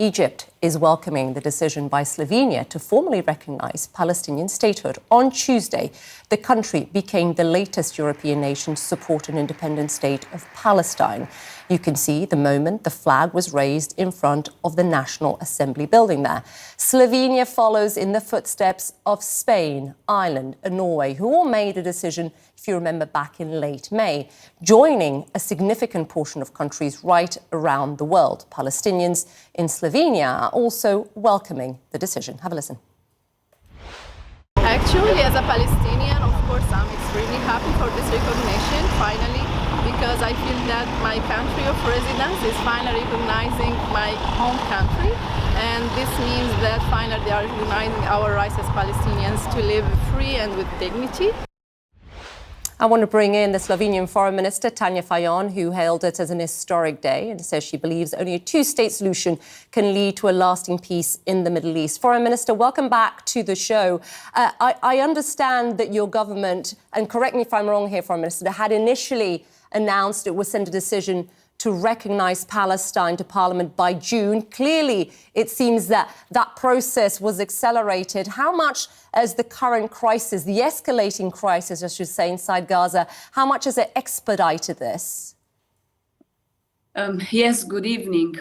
Egypt is welcoming the decision by Slovenia to formally recognise Palestinian statehood. On Tuesday, the country became the latest European nation to support an independent state of Palestine. You can see the moment the flag was raised in front of the National Assembly building there. Slovenia follows in the footsteps of Spain, Ireland and Norway, who all made a decision, if you remember, back in late May, joining a significant portion of countries right around the world. Palestinians in Slovenia are also welcoming the decision. Have a listen. Actually, as a Palestinian, of course, I'm extremely happy for this recognition, finally, because I feel that my country of residence is finally recognizing my home country. And this means that finally they are recognizing our rights as Palestinians to live free and with dignity. I want to bring in the Slovenian Foreign Minister, Tanja Fajon, who hailed it as an historic day and says she believes only a two-state solution can lead to a lasting peace in the Middle East. Foreign Minister, welcome back to the show. I understand that your government, and correct me if I'm wrong here, Foreign Minister, had initially announced it would send a decision to recognise Palestine to Parliament by June. Clearly, it seems that that process was accelerated. How much has the current crisis, the escalating crisis, I should say, inside Gaza, how much has it expedited this? Yes, good evening.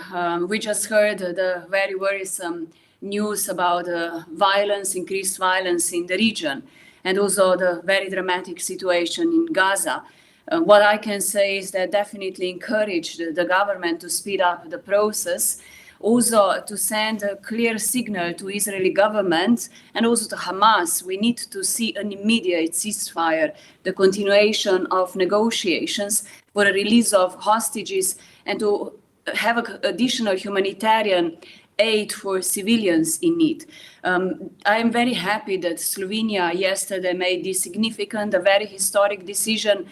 We just heard the very worrisome news about violence, increased violence in the region, and also the very dramatic situation in Gaza. What I can say is that definitely encourage the government to speed up the process, also to send a clear signal to Israeli government and also to Hamas. We need to see an immediate ceasefire, the continuation of negotiations for a release of hostages and to have additional humanitarian aid for civilians in need. I am very happy that Slovenia yesterday made this significant, a very historic decision.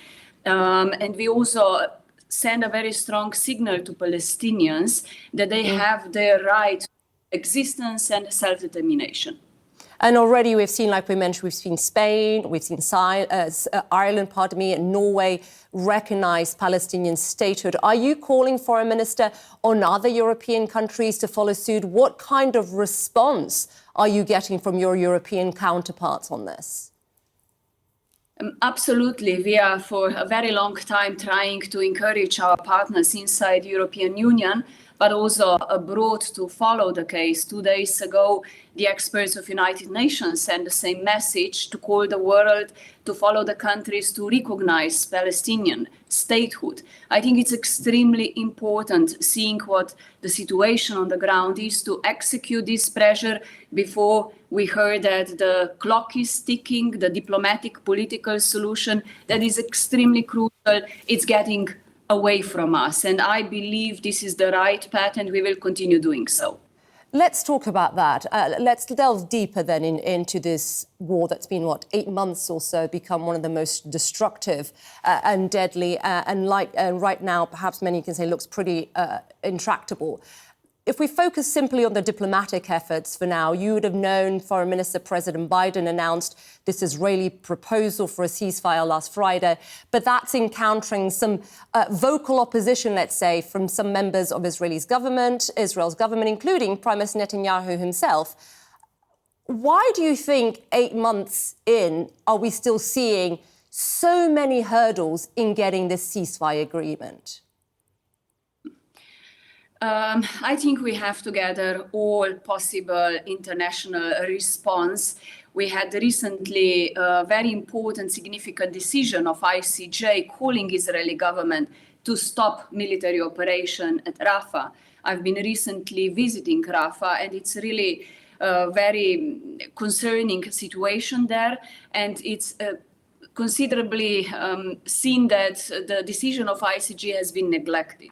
And we also send a very strong signal to Palestinians that they have their right to existence and self-determination. And already we've seen, like we mentioned, we've seen Spain, we've seen Ireland, and Norway recognise Palestinian statehood. Are you calling, Foreign Minister, on other European countries to follow suit? What kind of response are you getting from your European counterparts on this? Absolutely. We are for a very long time trying to encourage our partners inside the European Union, but also abroad to follow the case. 2 days ago, the experts of United Nations sent the same message to call the world to follow the countries to recognize Palestinian statehood. I think it's extremely important seeing what the situation on the ground is to execute this pressure before we heard that the clock is ticking, the diplomatic political solution that is extremely crucial. It's getting away from us. And I believe this is the right path and we will continue doing so. Let's talk about that. Let's delve deeper then into this war that's been, 8 months or so, become one of the most destructive and deadly. And right now, perhaps many can say looks pretty intractable. If we focus simply on the diplomatic efforts for now, you would have known Foreign Minister President Biden announced this Israeli proposal for a ceasefire last Friday, but that's encountering some vocal opposition, let's say, from some members of Israel's government, including Prime Minister Netanyahu himself. Why do you think 8 months in are we still seeing so many hurdles in getting this ceasefire agreement? I think we have to gather all possible international response. We had recently a very important, significant decision of ICJ calling Israeli government to stop military operation at Rafah. I've been recently visiting Rafah, and it's really a very concerning situation there, and it's considerably seen that the decision of ICJ has been neglected.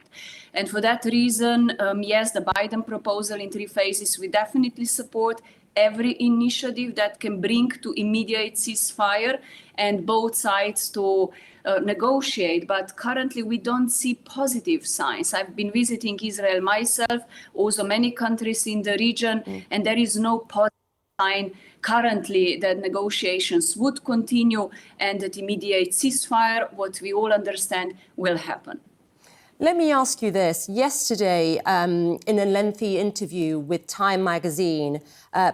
And for that reason, yes, the Biden proposal in 3 phases, we definitely support every initiative that can bring to immediate ceasefire and both sides to negotiate. But currently, we don't see positive signs. I've been visiting Israel myself, also many countries in the region, and there is no positive sign currently that negotiations would continue and that immediate ceasefire, what we all understand, will happen. Let me ask you this. Yesterday, in a lengthy interview with Time magazine,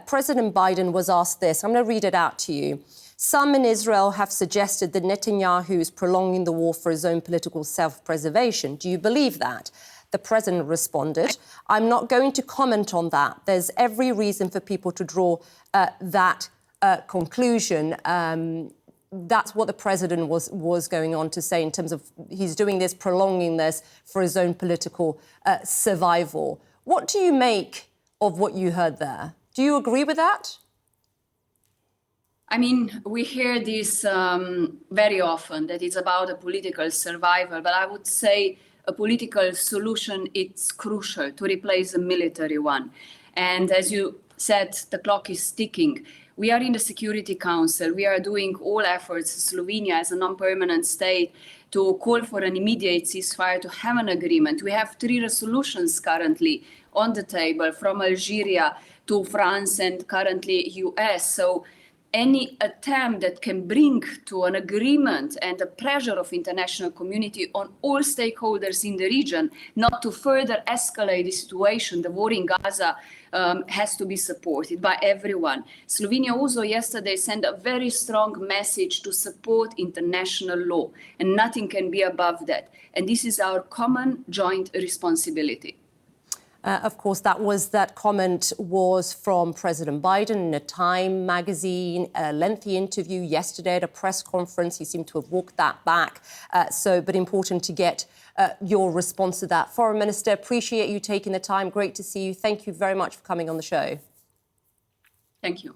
President Biden was asked this. I'm going to read it out to you. Some in Israel have suggested that Netanyahu is prolonging the war for his own political self-preservation. Do you believe that? The president responded, I'm not going to comment on that. There's every reason for people to draw that conclusion. That's what the president was going on to say in terms of he's doing this, prolonging this for his own political survival. What do you make of what you heard there? Do you agree with that? I mean, we hear this very often, that it's about a political survival, but I would say a political solution, it's crucial to replace a military one. And as you said, the clock is ticking. We are in the Security Council. We are doing all efforts, Slovenia as a non-permanent state, to call for an immediate ceasefire, to have an agreement. We have 3 resolutions currently on the table, from Algeria to France and currently US. So any attempt that can bring to an agreement and the pressure of international community on all stakeholders in the region not to further escalate the situation, the war in Gaza, has to be supported by everyone. Slovenia also yesterday sent a very strong message to support international law, and nothing can be above that. And this is our common joint responsibility. Of course, that comment was from President Biden in a Time magazine, a lengthy interview yesterday at a press conference. He seemed to have walked that back. But important to get your response to that. Foreign Minister, appreciate you taking the time. Great to see you. Thank you very much for coming on the show. Thank you.